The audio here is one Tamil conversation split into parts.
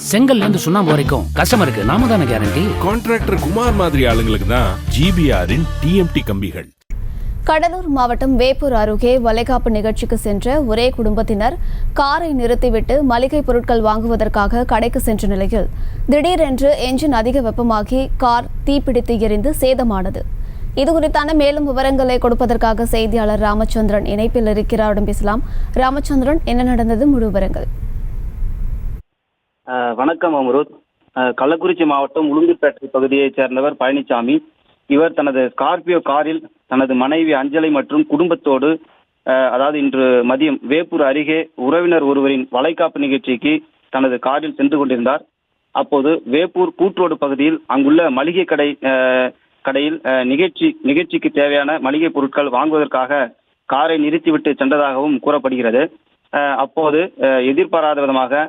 செங்கல்ல இருந்து சுண்ணாம்பு வரைக்கும் கஸ்டமருக்கு நாம தானே கேரண்டி. கான்ட்ராக்டர் குமார் மாதிரி ஆளுங்களுக்கு தான் ஜிபிஆரின் டிஎம்டி கம்பிகள். கடலூர் மாவட்டம் வேப்பூர் அருகே வளைகாப்பு நிகழ்ச்சிக்கு சென்ற ஒரே குடும்பத்தினர் காரை நிறுத்திவிட்டு மளிகை பொருட்கள் வாங்குவதற்காக கடைக்கு சென்ற நிலையில் திடீரென்று என்ஜின் அதிக வெப்பமாகி கார் தீப்பிடித்து எரிந்து சேதமானது. இதுகுறித்தான மேலும் விவரங்களை கொடுப்பதற்காக செய்தியாளர் ராமச்சந்திரன் இணைப்பில் இருக்கிறாரிடம் பேசலாம். ராமச்சந்திரன், என்ன நடந்தது, முழு விவரங்கள்? வணக்கம் அமருத். கள்ளக்குறிச்சி மாவட்டம் உளுந்தூர்பேட்டை பகுதியைச் சேர்ந்தவர் பழனிசாமி. இவர் தனது ஸ்கார்பியோ காரில் தனது மனைவி அஞ்சலை மற்றும் குடும்பத்தோடு அதாவது இன்று மதியம் வேப்பூர் அருகே உறவினர் ஒருவரின் வளைகாப்பு நிகழ்ச்சிக்கு தனது காரில் சென்று கொண்டிருந்தார். அப்போது வேப்பூர் கூட்ரோடு பகுதியில் அங்குள்ள மளிகை கடையில் நிகழ்ச்சிக்கு தேவையான மளிகை பொருட்கள் வாங்குவதற்காக காரை நிறுத்திவிட்டு சென்றதாகவும் கூறப்படுகிறது. அப்போது எதிர்பாராத விதமாக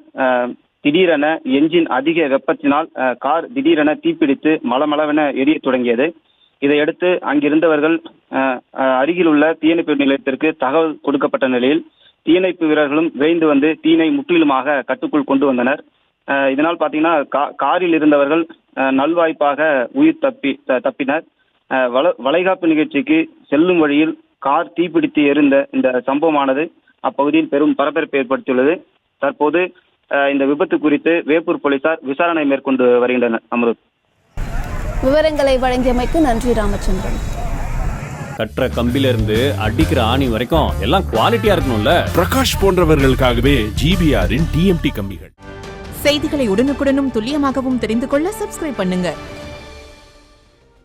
திடீரென என்ஜின் அதிக வெப்பத்தினால் கார் திடீரென தீப்பிடித்து மளமளவென எரிய தொடங்கியது. இதையடுத்து அங்கிருந்தவர்கள் அருகில் உள்ள தீயணைப்பு நிலையத்திற்கு தகவல் கொடுக்கப்பட்ட நிலையில் தீயணைப்பு வீரர்களும் விரைந்து வந்து தீயினை முற்றிலுமாக கட்டுக்குள் கொண்டு வந்தனர். இதனால் பார்த்தீங்கன்னா காரில் இருந்தவர்கள் நல்வாய்ப்பாக உயிர் தப்பினர். வளைகாப்பு நிகழ்ச்சிக்கு செல்லும் வழியில் கார் தீப்பிடித்து எரிந்த இந்த சம்பவமானது அப்பகுதியில் பெரும் பரபரப்பை ஏற்படுத்தியுள்ளது. தற்போது இந்த விபத்து குறித்து வேப்பூர் போலீசார் விசாரணை மேற்கொண்டு வருகின்றனர். அமருத், விவரங்களை வழங்கியமைக்கு நன்றி ராமச்சந்திரன். கற்ற கம்பில இருந்து அடிக்கிற ஆணி வரைக்கும் எல்லாம் குவாலிட்டியா இருக்கணும்ல. பிரகாஷ் போன்றவர்களுக்காகவே ஜிபிஆரின் டிஎம்டி கம்பிகள். செய்திகளை உடனுக்குடனும் துல்லியமாகவும் தெரிந்து கொள்ள சப்ஸ்கிரைப் பண்ணுங்க.